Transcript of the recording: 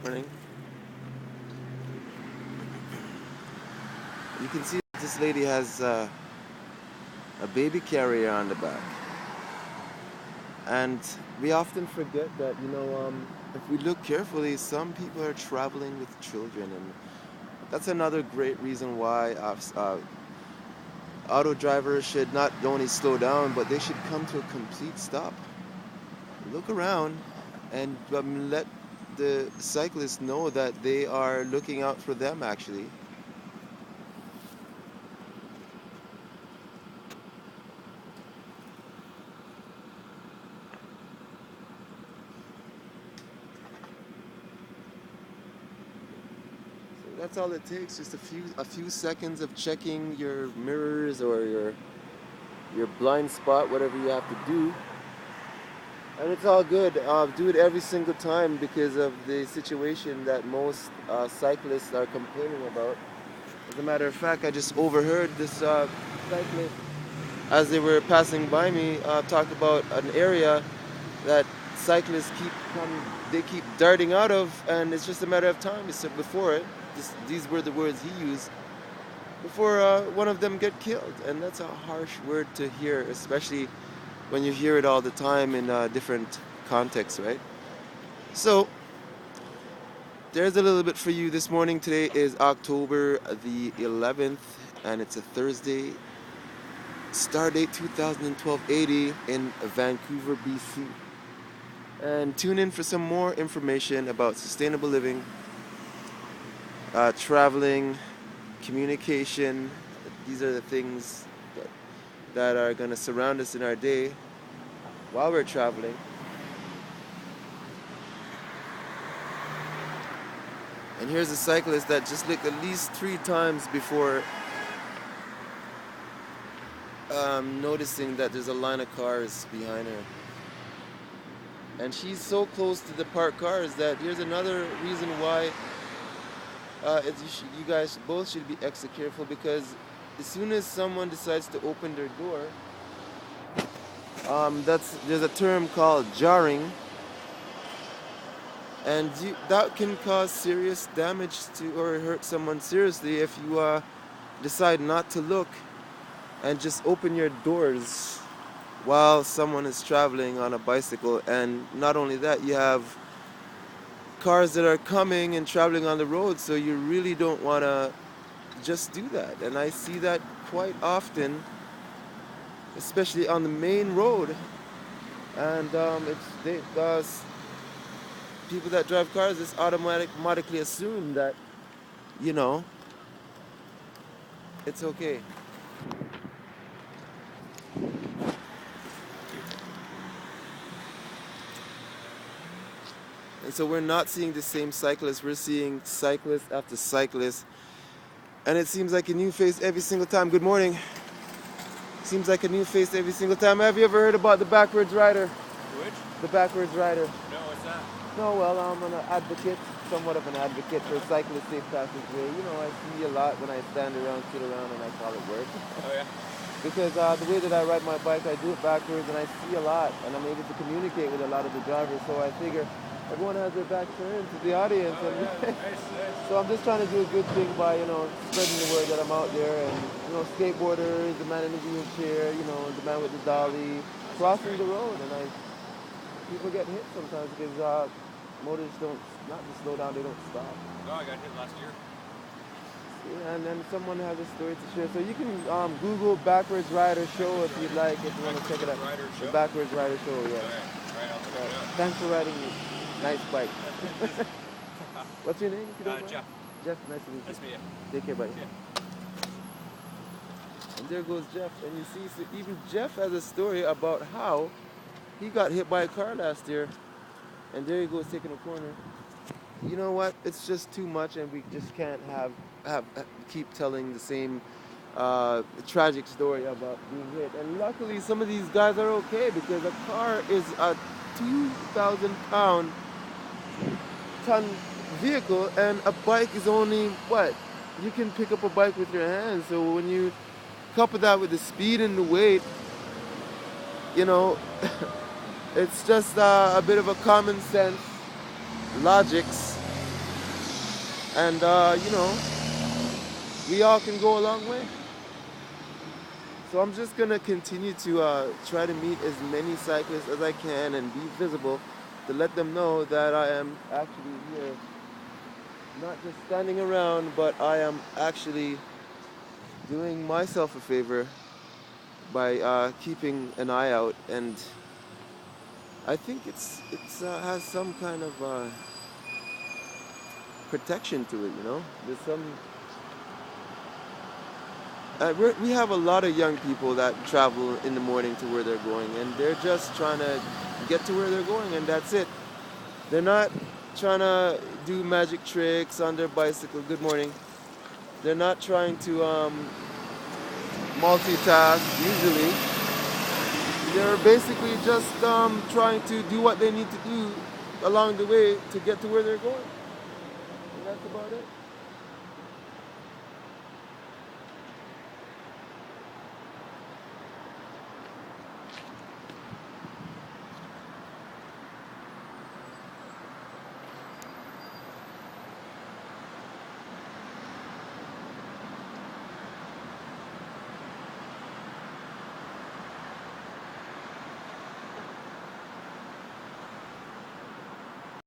Morning. You can see this lady has a baby carrier on the back. And we often forget that, if we look carefully, some people are traveling with children. And that's another great reason why auto drivers should not only slow down, but they should come to a complete stop. Look around and let the cyclists know that they are looking out for them, actually. That's all it takes, just a few seconds of checking your mirrors or your blind spot, whatever you have to do. And it's all good. Do it every single time because of the situation that most cyclists are complaining about. As a matter of fact, I just overheard this cyclist, as they were passing by me, talk about an area that cyclists keep darting out of, and it's just a matter of time. He said before it, these were the words he used, before one of them get killed. And that's a harsh word to hear, especially when you hear it all the time in different contexts, right? So there's a little bit for you this morning. Today is October the 11th, and it's a Thursday. Star date 2012-80 in Vancouver, BC. And tune in for some more information about sustainable living, traveling, communication. These are the things that are going to surround us in our day while we're traveling. And here's a cyclist that just looked at least 3 times before noticing that there's a line of cars behind her. And she's so close to the parked cars that here's another reason why you guys both should be extra careful, because as soon as someone decides to open their door, there's a term called jarring, and that can cause serious damage to or hurt someone seriously if you decide not to look and just open your doors while someone is traveling on a bicycle. And not only that, you have cars that are coming and traveling on the road, so you really don't want to just do that. And I see that quite often, especially on the main road. And people that drive cars just automatically assume that, it's okay. And so we're not seeing the same cyclists. We're seeing cyclist after cyclist. And it seems like a new face every single time. Good morning. Seems like a new face every single time. Have you ever heard about the backwards rider? Which? The backwards rider. No, what's that? No, well, I'm an advocate, somewhat of an advocate for cyclist safe passageway. I see a lot when I sit around, and I call it work. Oh, yeah? Because the way that I ride my bike, I do it backwards, and I see a lot, and I'm able to communicate with a lot of the drivers. So I figure everyone has their back turned to the audience. Oh, and yeah. Nice. So I'm just trying to do a good thing by, spreading the word that I'm out there. And, skateboarders, the man in the wheelchair, the man with the dolly, crossing the road. And people get hit sometimes because motors not just slow down, they don't stop. Oh, I got hit last year. Yeah, and then someone has a story to share. So you can Google Backwards Rider Show if you'd like, if you want to check it out. The Backwards Rider Show, yeah. Right, I'll check it out. Thanks for riding me. Nice bike. What's your name, if you don't mind? Jeff. Jeff, nice to meet you. Nice to meet you. Take care, buddy. Yeah. And there goes Jeff. And you see, so even Jeff has a story about how he got hit by a car last year. And there he goes, taking a corner. You know what? It's just too much, and we just can't keep telling the same tragic story about being hit. And luckily, some of these guys are okay, because a car is a 2,000-ton vehicle, and a bike is only what? You can pick up a bike with your hands. So when you couple that with the speed and the weight, it's just a bit of a common sense logics And we all can go a long way. So I'm just gonna continue to try to meet as many cyclists as I can and be visible to let them know that I am actually here, not just standing around, but I am actually doing myself a favor by keeping an eye out. And I think it's has some kind of protection to it. There's some. We have a lot of young people that travel in the morning to where they're going, and they're just trying to get to where they're going, and that's it. They're not trying to do magic tricks on their bicycle. Good morning. They're not trying to multitask. Usually, they're basically just trying to do what they need to do along the way to get to where they're going, and that's about it.